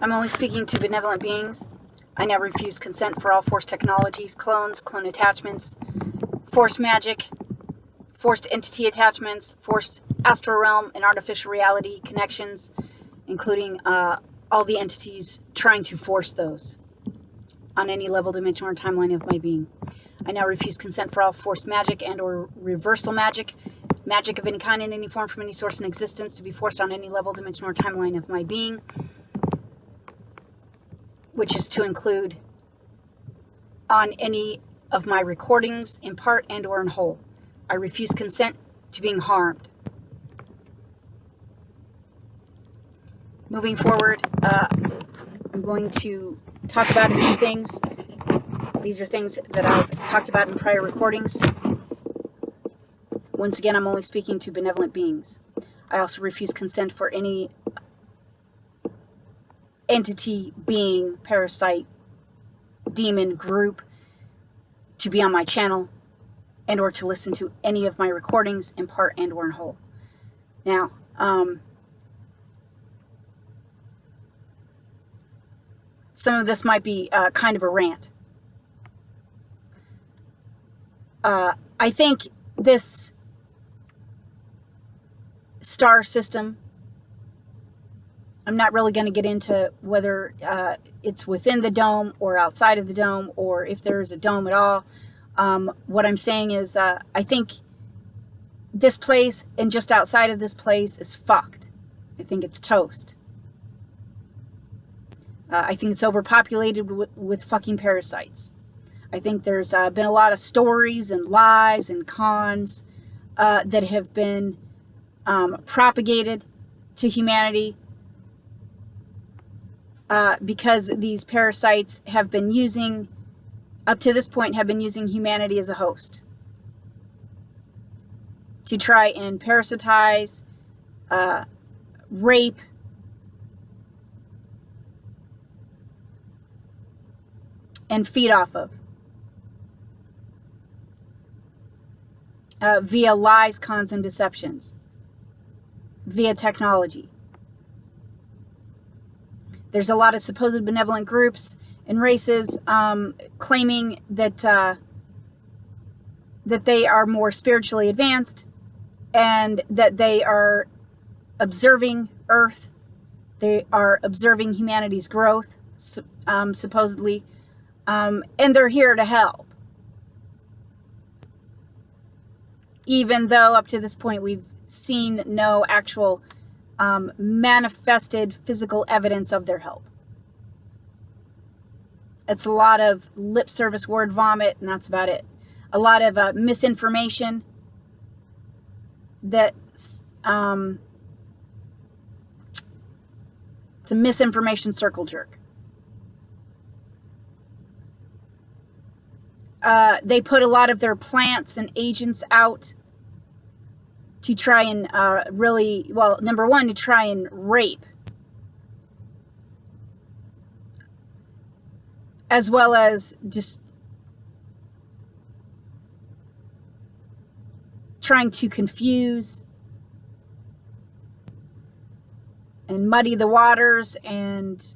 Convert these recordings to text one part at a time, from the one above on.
I'm only speaking to benevolent beings. I now refuse consent for all forced technologies, clones, clone attachments, forced magic, forced entity attachments, forced astral realm and artificial reality connections, including all the entities trying to force those on any level, dimension, or timeline of my being. I now refuse consent for all forced magic and or reversal magic, magic of any kind in any form from any source in existence to be forced on any level, dimension, or timeline of my being, which is to include on any of my recordings in part and or in whole. I refuse consent to being harmed. Moving forward, I'm going to talk about a few things. These are things that I've talked about in prior recordings. Once again, I'm only speaking to benevolent beings. I also refuse consent for any entity, being, parasite, demon, group to be on my channel and or to listen to any of my recordings in part and or in whole. Now, some of this might be kind of a rant. I think this star system, I'm not really going to get into whether it's within the dome or outside of the dome or if there is a dome at all. What I'm saying is I think this place and just outside of this place is fucked. I think it's toast. I think it's overpopulated with fucking parasites. I think there's been a lot of stories and lies and cons that have been propagated to humanity because these parasites have been using, up to this point, have been using humanity as a host to try and parasitize, rape, and feed off of via lies, cons, and deceptions, via technology. There's a lot of supposed benevolent groups and races claiming that that they are more spiritually advanced and that they are observing Earth. They are observing humanity's growth, supposedly, and they're here to help. Even though up to this point we've seen no actual manifested physical evidence of their help. It's a lot of lip service, word vomit, and that's about it. A lot of misinformation that it's a misinformation circle jerk. They put a lot of their plants and agents out to try and really, well, number one, to try and rape, as well as just trying to confuse and muddy the waters and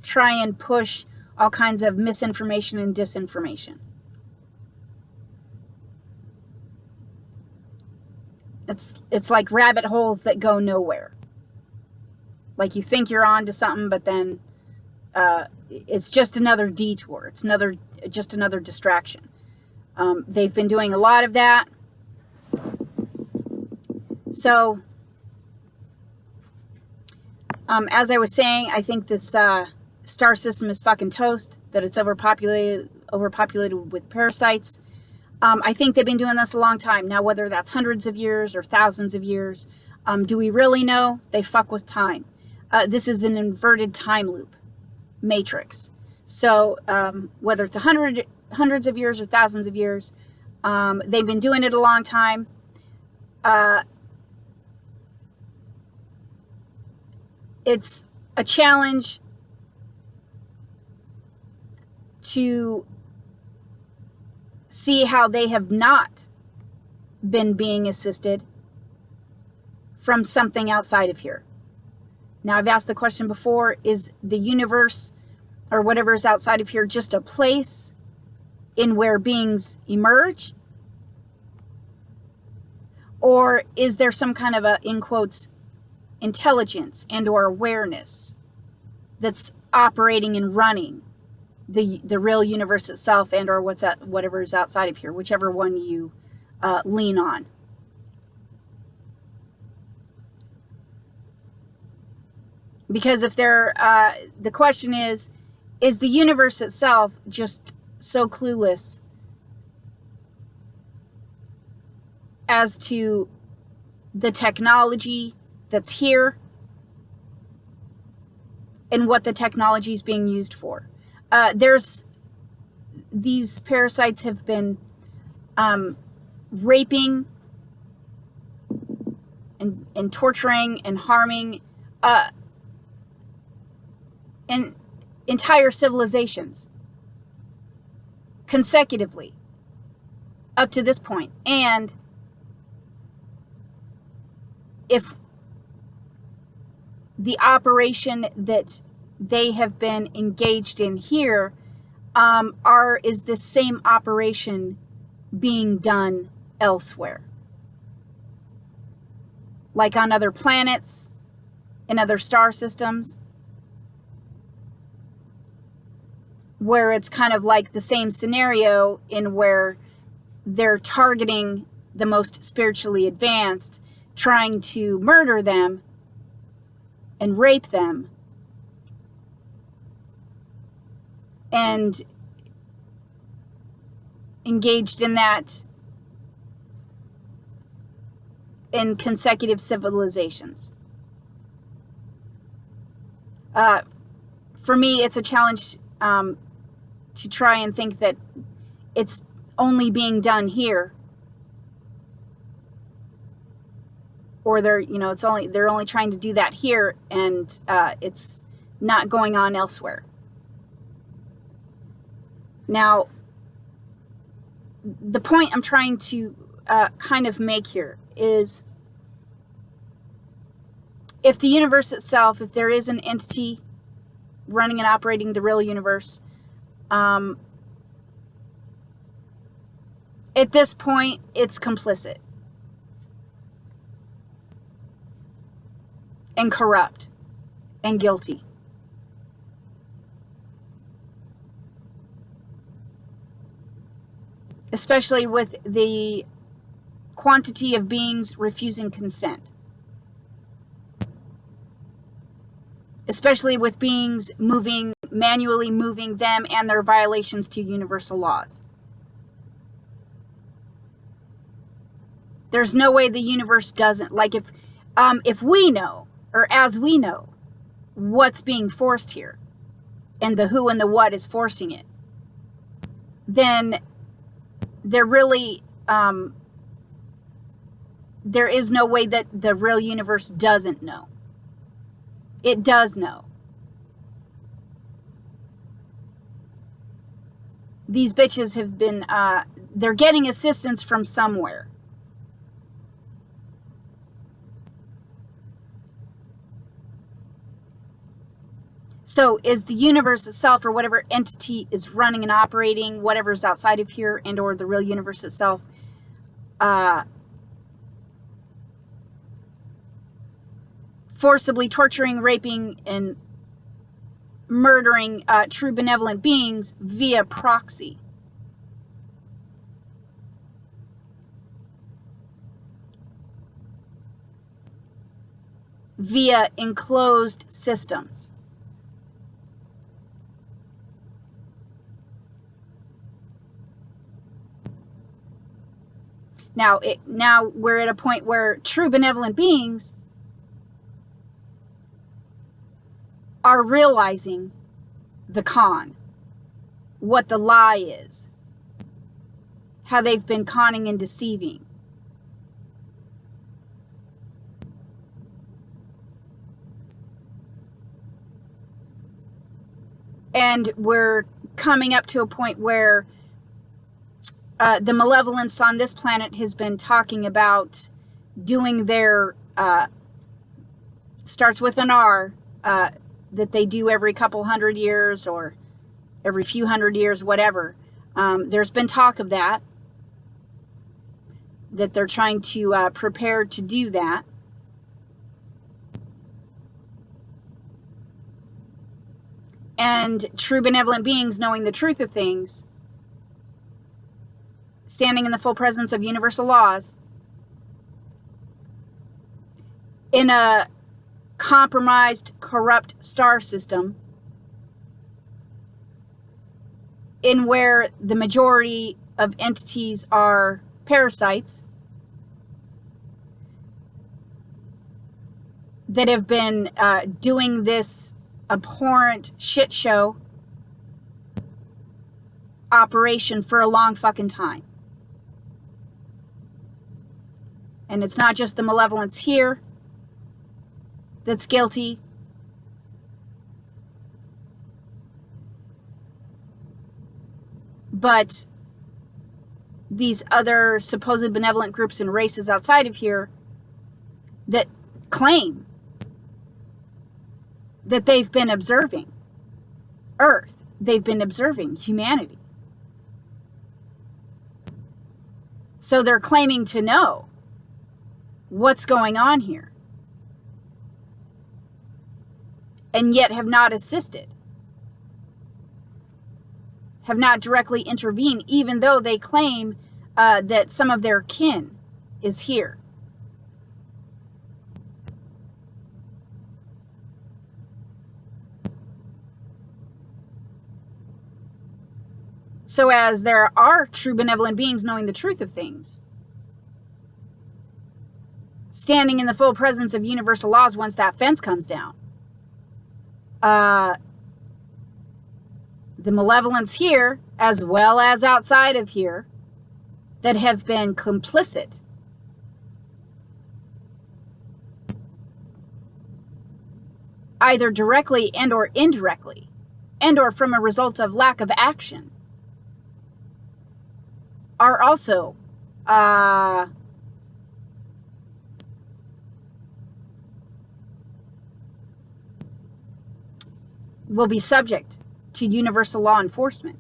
try and push all kinds of misinformation and disinformation. It's like rabbit holes that go nowhere. Like you think you're on to something, but then it's just another detour. It's just another distraction. They've been doing a lot of that. So, as I was saying, I think this star system is fucking toast, that it's overpopulated with parasites. I think they've been doing this a long time. Now, whether that's hundreds of years or thousands of years, do we really know? They fuck with time. This is an inverted time loop matrix. So whether it's hundreds of years or thousands of years, they've been doing it a long time. It's a challenge to see how they have not been being assisted from something outside of here. Now, I've asked the question before, is the universe or whatever is outside of here just a place in where beings emerge? Or is there some kind of a, in quotes, intelligence and or awareness that's operating and running the real universe itself and or whatever is outside of here, whichever one you lean on? Because if the question is the universe itself just so clueless as to the technology that's here and what the technology is being used for? These parasites have been raping and torturing and harming and entire civilizations consecutively up to this point. And if the operation that they have been engaged in here is the same operation being done elsewhere, like on other planets, in other star systems, where it's kind of like the same scenario in where they're targeting the most spiritually advanced, trying to murder them and rape them, and engaged in that in consecutive civilizations. For me, it's a challenge to try and think that it's only being done here, or they're only trying to do that here, and it's not going on elsewhere. Now, the point I'm trying to kind of make here is, if the universe itself, if there is an entity running and operating the real universe, at this point, it's complicit and corrupt and guilty. Especially with the quantity of beings refusing consent. Especially with beings manually moving them and their violations to universal laws. There's no way the universe doesn't, like if we know, or as we know, what's being forced here, and the who and the what is forcing it, then there really, there is no way that the real universe doesn't know. It does know. These bitches have been, they're getting assistance from somewhere. So is the universe itself, or whatever entity is running and operating, whatever's outside of here and or the real universe itself, forcibly torturing, raping, and murdering true benevolent beings via proxy? Via enclosed systems. Now we're at a point where true benevolent beings are realizing the con, what the lie is, how they've been conning and deceiving. And we're coming up to a point where the malevolence on this planet has been talking about doing their starts with an R, that they do every couple hundred years or every few hundred years, whatever. There's been talk of that they're trying to prepare to do that. And true benevolent beings, knowing the truth of things, standing in the full presence of universal laws, in a compromised, corrupt star system, in where the majority of entities are parasites that have been doing this abhorrent shit show operation for a long fucking time. And it's not just the malevolence here that's guilty. But these other supposed benevolent groups and races outside of here that claim that they've been observing Earth, they've been observing humanity. So they're claiming to know what's going on here, and yet have not assisted, have not directly intervened, even though they claim that some of their kin is here. So as there are true benevolent beings knowing the truth of things, standing in the full presence of universal laws once that fence comes down, the malevolence here, as well as outside of here, that have been complicit either directly and or indirectly, and or from a result of lack of action, are also will be subject to universal law enforcement.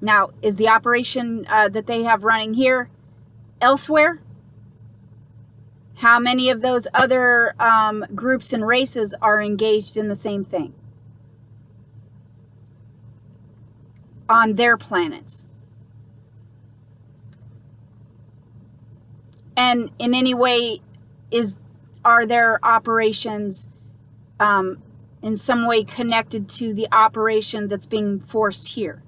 Now, is the operation that they have running here elsewhere? How many of those other groups and races are engaged in the same thing on their planets? And in any way, are their operations in some way connected to the operation that's being forced here?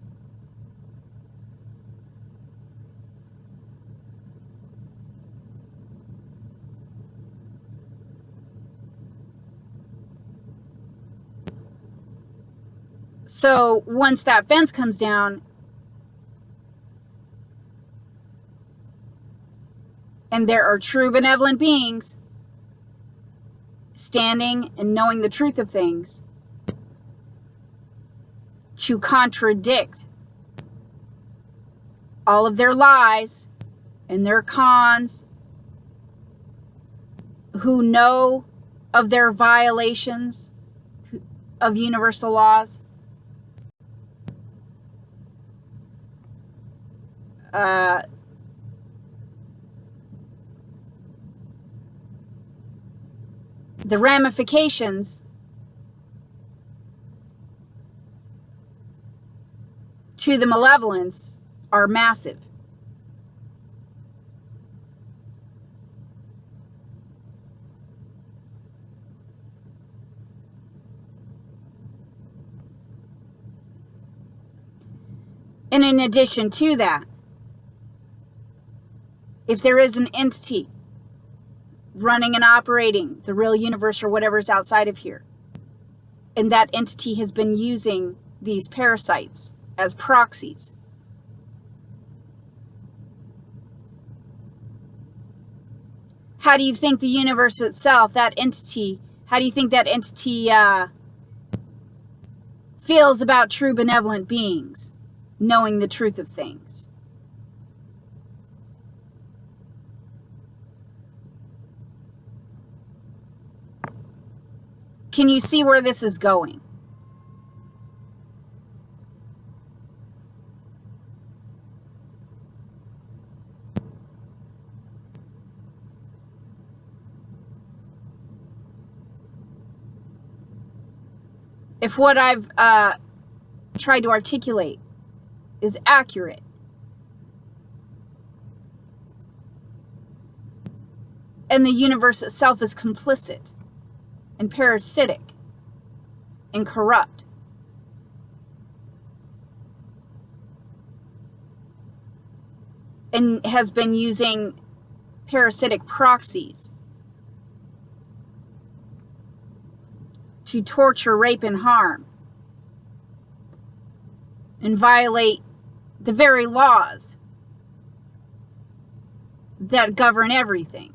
So once that fence comes down, and there are true benevolent beings standing and knowing the truth of things to contradict all of their lies and their cons, who know of their violations of universal laws, the ramifications to the malevolence are massive. And in addition to that, if there is an entity running and operating the real universe or whatever is outside of here, and that entity has been using these parasites as proxies, how do you think the universe itself, that entity, how do you think that entity feels about true benevolent beings knowing the truth of things? Can you see where this is going? If what I've tried to articulate is accurate, and the universe itself is complicit and parasitic and corrupt, and has been using parasitic proxies to torture, rape, and harm, and violate the very laws that govern everything.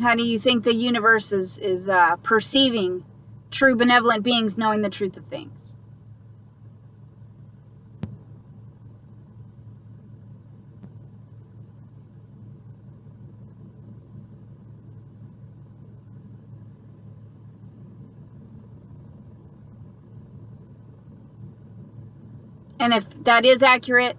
How do you think the universe is perceiving true benevolent beings knowing the truth of things? And if that is accurate,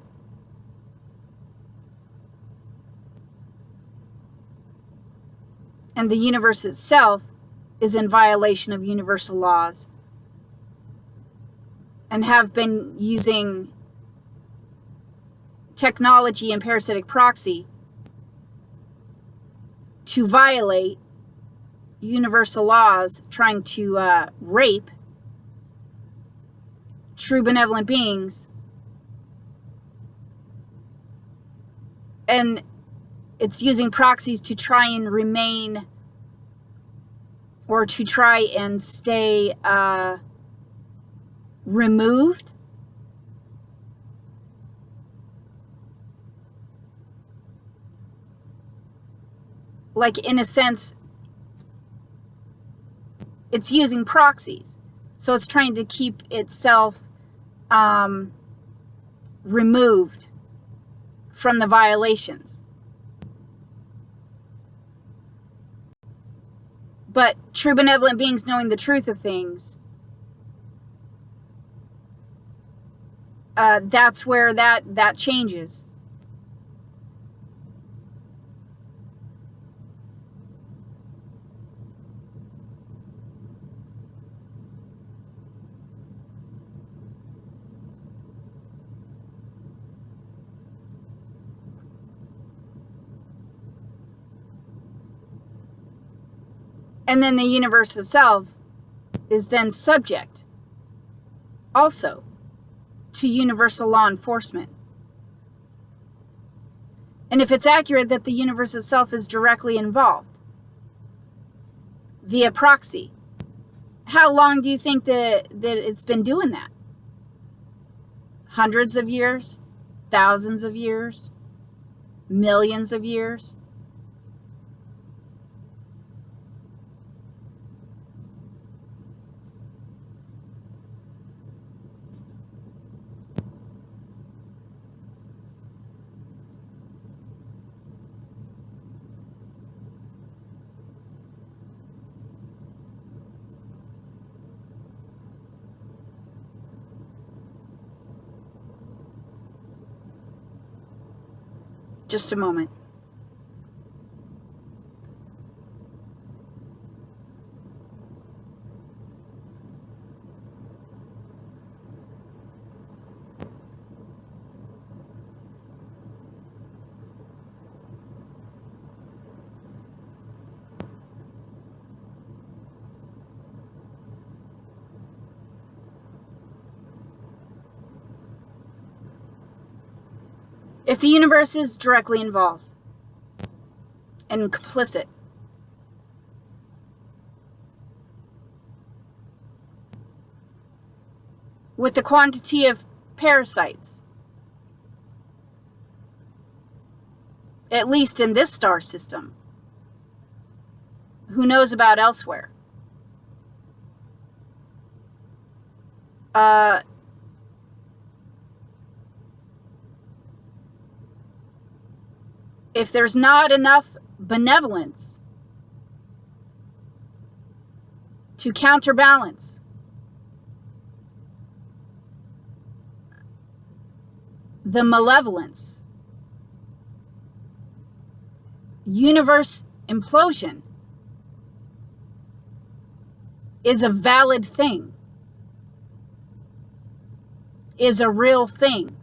and the universe itself is in violation of universal laws and have been using technology and parasitic proxy to violate universal laws, trying to rape true benevolent beings, and it's using proxies to try and remain, or to try and stay removed. Like, in a sense, it's using proxies. So it's trying to keep itself removed from the violations. But true benevolent beings knowing the truth of things, that's where that changes. And then the universe itself is then subject also to universal law enforcement. And if it's accurate that the universe itself is directly involved via proxy, how long do you think that it's been doing that? Hundreds of years? Thousands of years? Millions of years? Just a moment. If the universe is directly involved and complicit, with the quantity of parasites, at least in this star system, who knows about elsewhere? If there's not enough benevolence to counterbalance the malevolence. Universe implosion is a valid thing, is a real thing.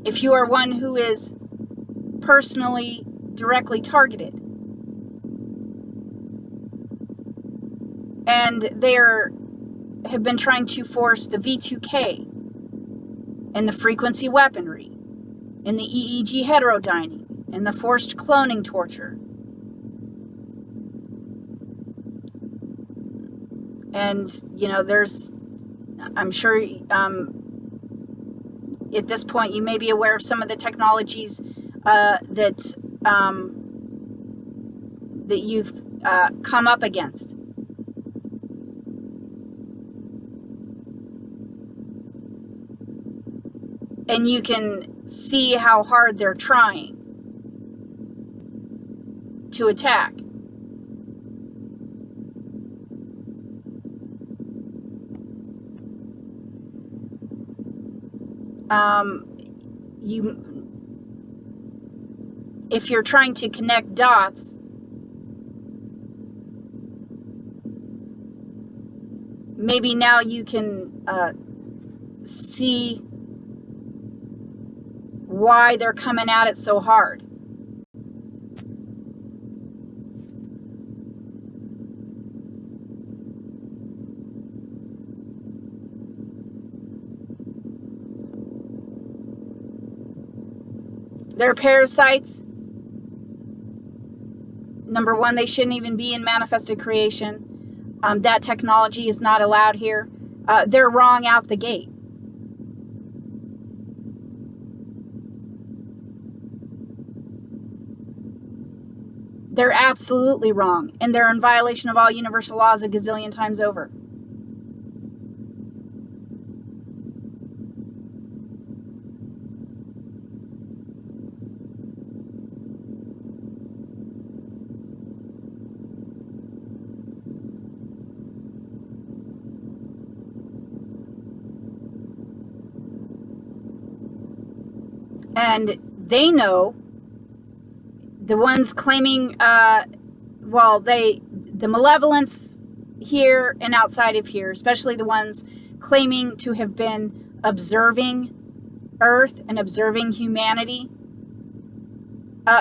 If you are one who is personally, directly targeted, and they have been trying to force the V2K and the frequency weaponry and the EEG heterodyning and the forced cloning torture, and I'm sure at this point you may be aware of some of the technologies that you've come up against. And you can see how hard they're trying to attack. If you're trying to connect dots, maybe now you can see why they're coming at it so hard. They're parasites. Number one, they shouldn't even be in manifested creation. That technology is not allowed here. They're wrong out the gate. They're absolutely wrong, and they're in violation of all universal laws a gazillion times over. And they know, the ones claiming, the malevolence here and outside of here, especially the ones claiming to have been observing Earth and observing humanity.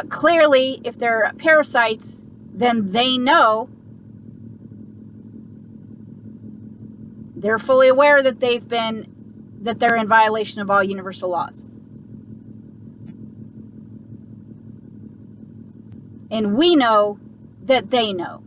Clearly, if they're parasites, then they know, they're fully aware that they're in violation of all universal laws. And we know that they know.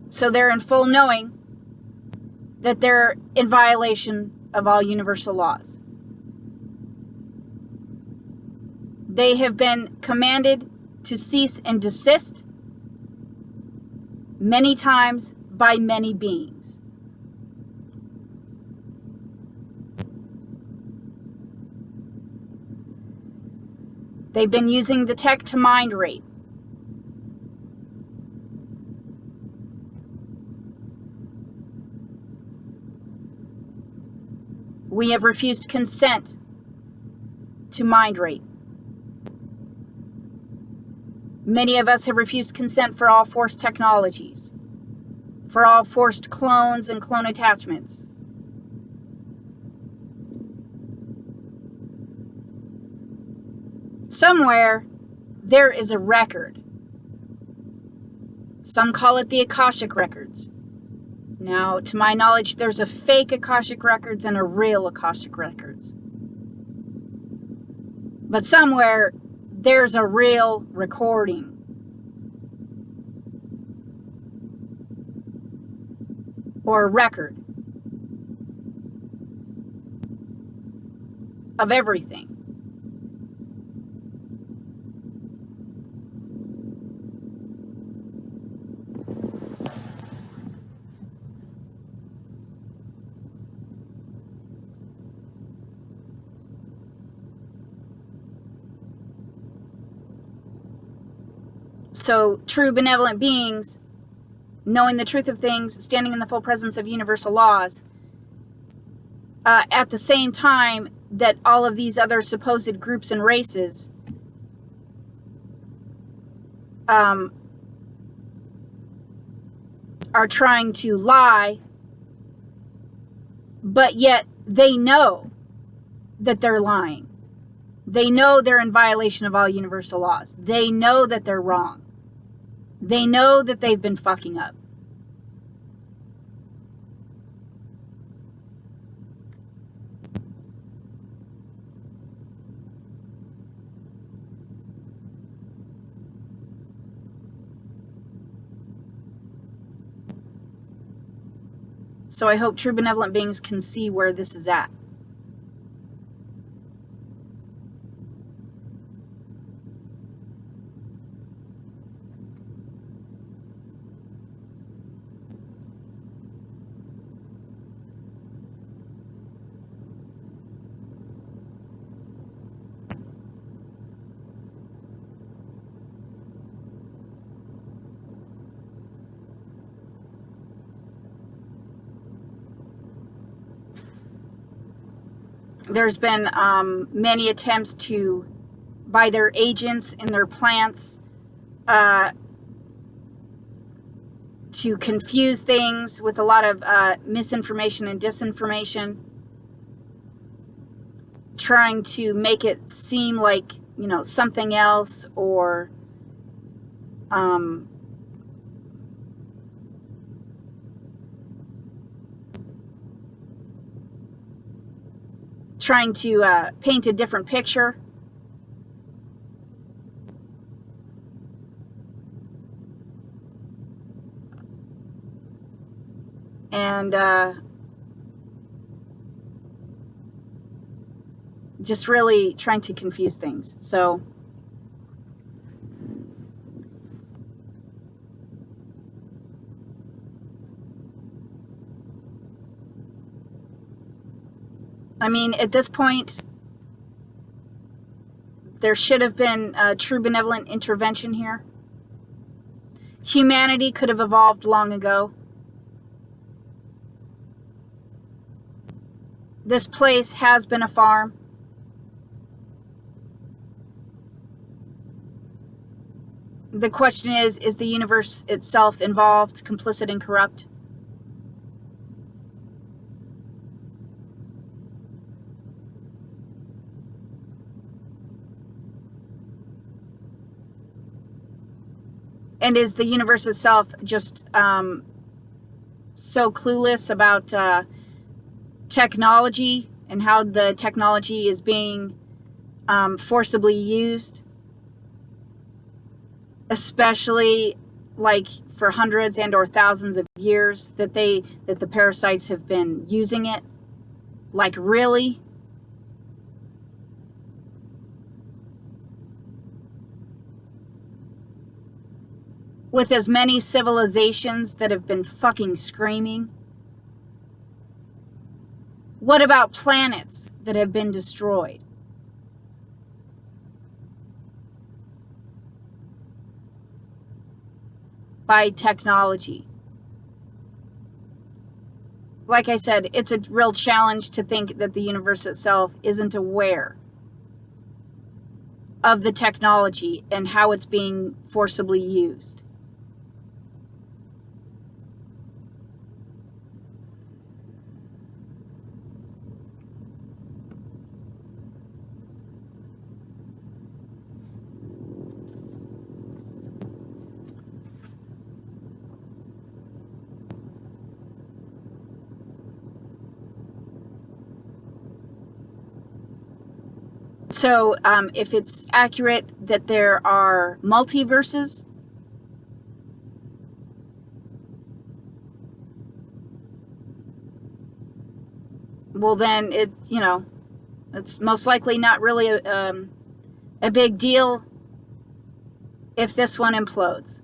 So they're in full knowing that they're in violation of all universal laws. They have been commanded to cease and desist many times by many beings. They've been using the tech to mind rape. We have refused consent to mind rape. Many of us have refused consent for all forced technologies, for all forced clones and clone attachments. Somewhere, there is a record. Some call it the Akashic Records. Now, to my knowledge, there's a fake Akashic Records and a real Akashic Records. But somewhere, there's a real recording. Or a record of everything. So, true benevolent beings, knowing the truth of things, standing in the full presence of universal laws, at the same time that all of these other supposed groups and races are trying to lie, but yet they know that they're lying. They know they're in violation of all universal laws. They know that they're wrong. They know that they've been fucking up. So I hope true benevolent beings can see where this is at. There's been many attempts to, by their agents in their plants, to confuse things with a lot of misinformation and disinformation, trying to make it seem like, you know, something else, or trying to paint a different picture. And just really trying to confuse things. So I mean, at this point, there should have been a true benevolent intervention here. Humanity could have evolved long ago. This place has been a farm. The question is the universe itself involved, complicit, and corrupt? And is the universe itself just so clueless about technology and how the technology is being forcibly used, especially like for hundreds and or thousands of years that the parasites have been using it? Like, really? With as many civilizations that have been fucking screaming? What about planets that have been destroyed? By technology? Like I said, it's a real challenge to think that the universe itself isn't aware of the technology and how it's being forcibly used. So if it's accurate that there are multiverses, well then it's most likely not really a big deal if this one implodes.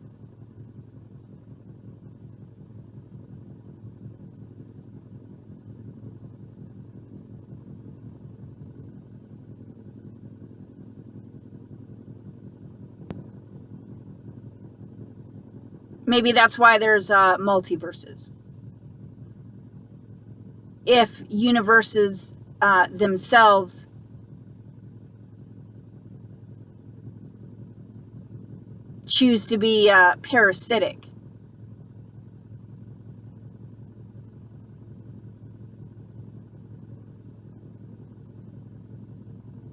Maybe that's why there's multiverses. If universes themselves choose to be parasitic,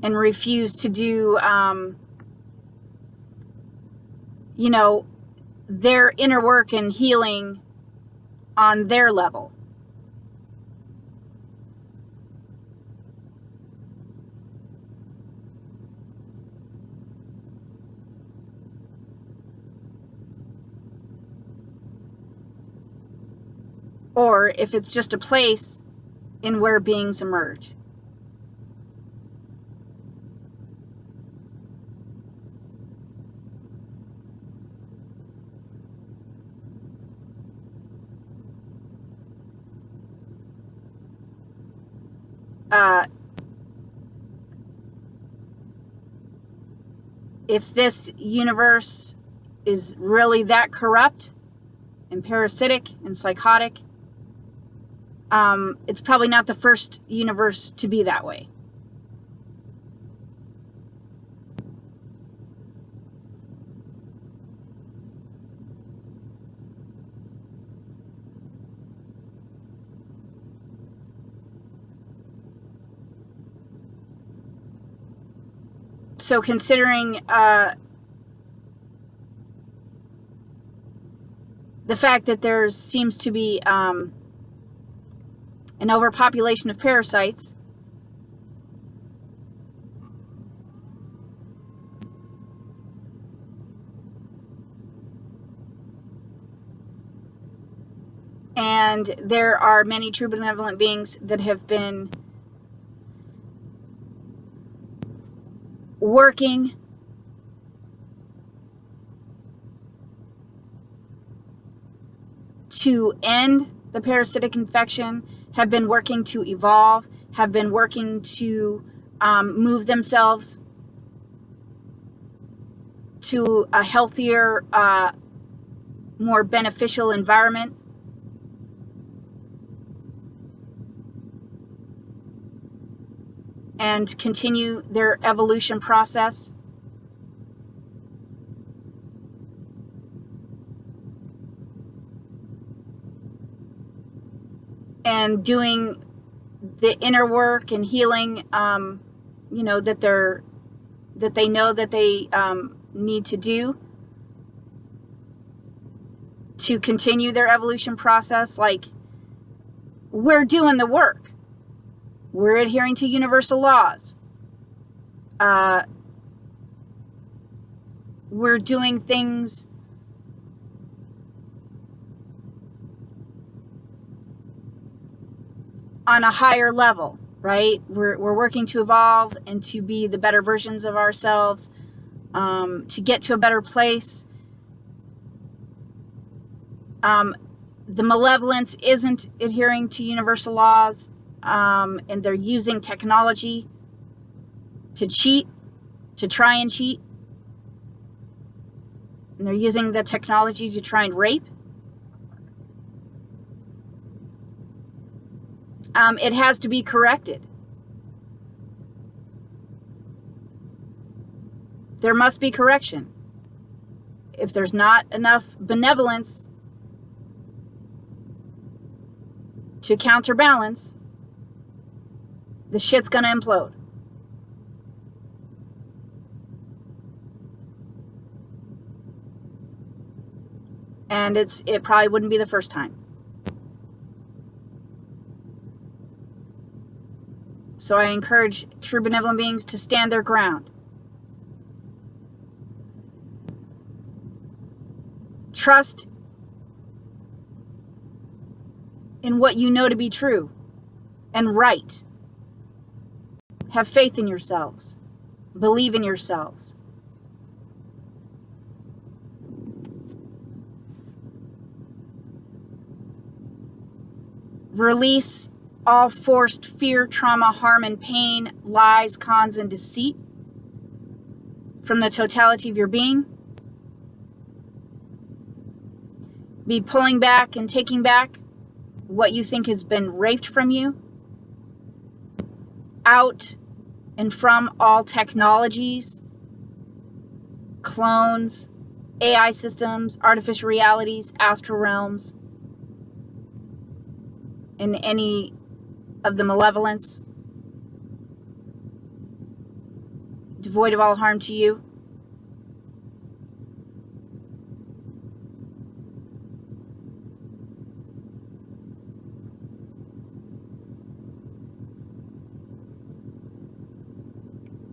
and refuse to do, their inner work and healing on their level. Or if it's just a place in where beings emerge. If this universe is really that corrupt and parasitic and psychotic, it's probably not the first universe to be that way. So considering the fact that there seems to be an overpopulation of parasites, and there are many true benevolent beings that have been working to end the parasitic infection, have been working to evolve, have been working to move themselves to a healthier, more beneficial environment. And continue their evolution process. And doing the inner work and healing, that they know that they need to do to continue their evolution process. Like, we're doing the work. We're adhering to universal laws. We're doing things on a higher level, right? We're working to evolve and to be the better versions of ourselves, to get to a better place. The malevolence isn't adhering to universal laws. And they're using technology to cheat, to try and cheat. And they're using the technology to try and rape. It has to be corrected. There must be correction. If there's not enough benevolence to counterbalance, the shit's gonna implode. And it probably wouldn't be the first time. So I encourage true benevolent beings to stand their ground. Trust in what you know to be true and right. Have faith in yourselves. Believe in yourselves. Release all forced fear, trauma, harm, and pain, lies, cons, and deceit from the totality of your being. Be pulling back and taking back what you think has been raped from you, out and from all technologies, clones, AI systems, artificial realities, astral realms, and any of the malevolence, devoid of all harm to you.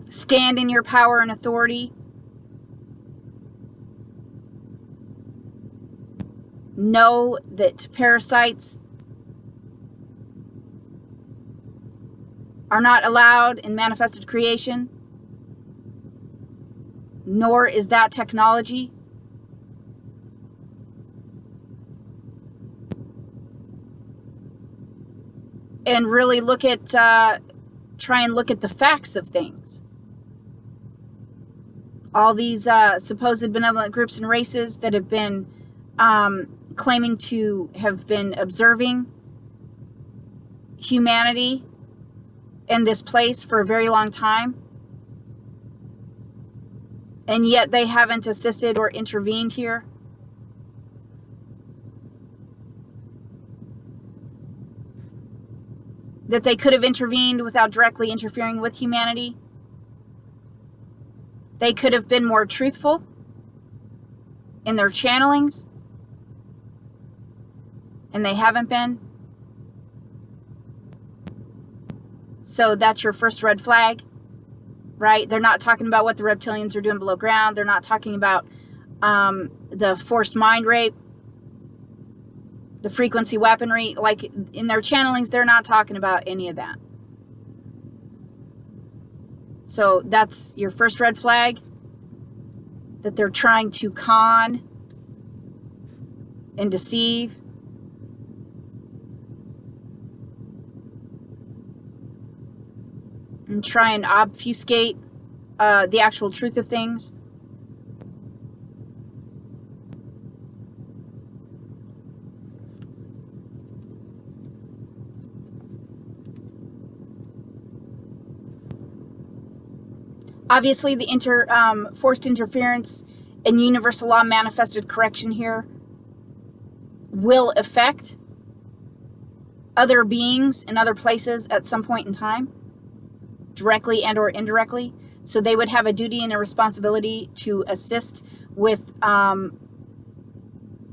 Stand in your power and authority. Know that parasites are not allowed in manifested creation, nor is that technology. And really look at, try and look at the facts of things. All these supposed benevolent groups and races that have been claiming to have been observing humanity in this place for a very long time, and yet they haven't assisted or intervened here. That they could have intervened without directly interfering with humanity. They could have been more truthful in their channelings, and they haven't been. So that's your first red flag, right? They're not talking about what the reptilians are doing below ground. They're not talking about the forced mind rape, the frequency weaponry. Like in their channelings, they're not talking about any of that. So that's your first red flag, that they're trying to con and deceive. And try and obfuscate the actual truth of things. Obviously, the forced interference and universal law manifested correction here will affect other beings in other places at some point in time, directly and or indirectly. So they would have a duty and a responsibility to assist with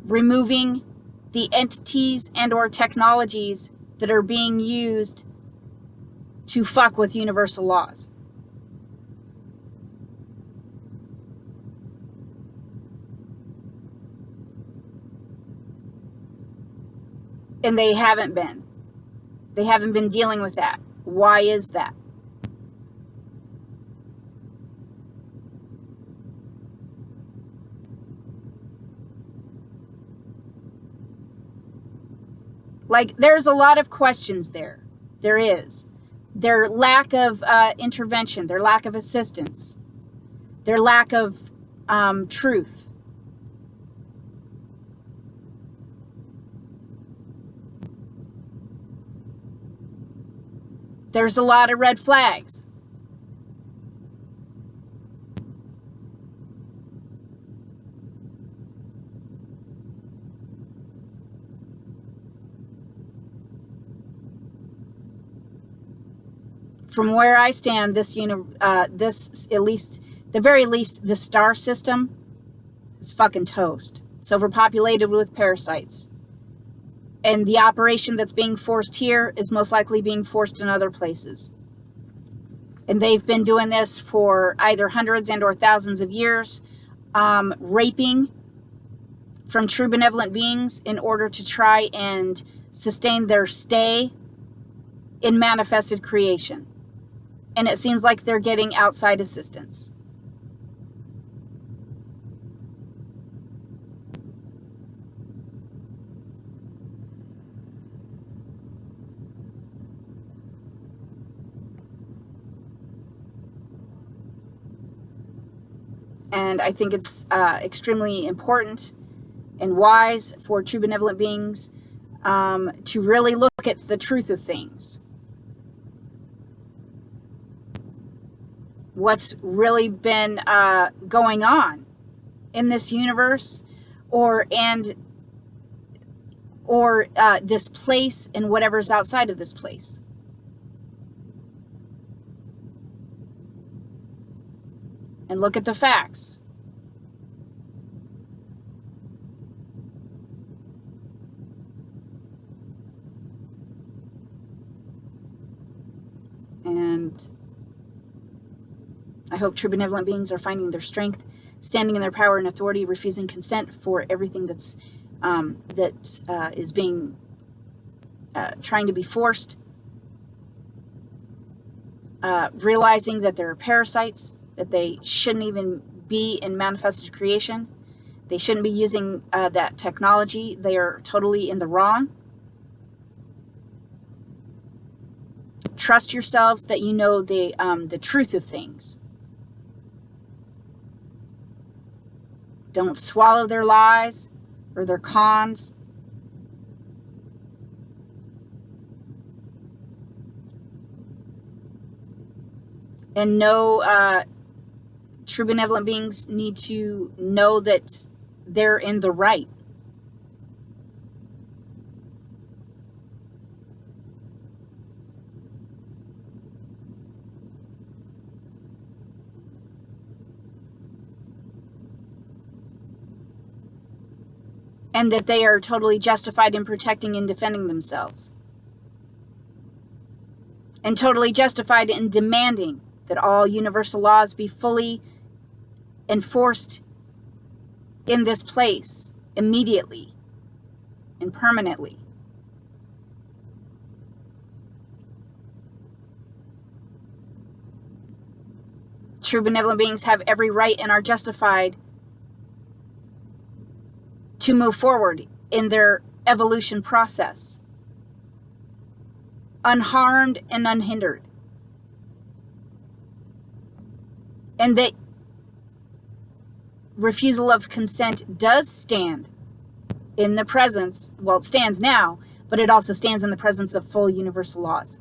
removing the entities and or technologies that are being used to fuck with universal laws. And they haven't been. They haven't been dealing with that. Why is that? Like, there's a lot of questions there. There is. Their lack of intervention, their lack of assistance, their lack of truth. There's a lot of red flags. From where I stand, this at least, the very least, the star system is fucking toast. It's overpopulated with parasites. And the operation that's being forced here is most likely being forced in other places. And they've been doing this for either hundreds and or thousands of years, raping from true benevolent beings in order to try and sustain their stay in manifested creation. And it seems like they're getting outside assistance. And I think it's extremely important and wise for true benevolent beings to really look at the truth of things. What's really been going on in this universe, or this place, and whatever's outside of this place. And look at the facts. And I hope true benevolent beings are finding their strength, standing in their power and authority, refusing consent for everything that's is being trying to be forced, realizing that there are parasites, that they shouldn't even be in manifested creation. They shouldn't be using that technology. They are totally in the wrong. Trust yourselves that you know the truth of things. Don't swallow their lies or their cons. And know true benevolent beings need to know that they're in the right. And that they are totally justified in protecting and defending themselves. And totally justified in demanding that all universal laws be fully enforced in this place immediately and permanently. True benevolent beings have every right and are justified to move forward in their evolution process, unharmed and unhindered. And that refusal of consent does stand in the presence, well, it stands now, but it also stands in the presence of full universal laws.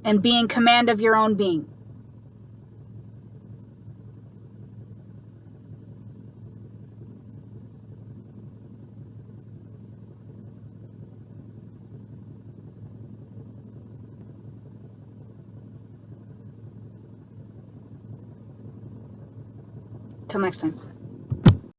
And be in command of your own being. Till next time.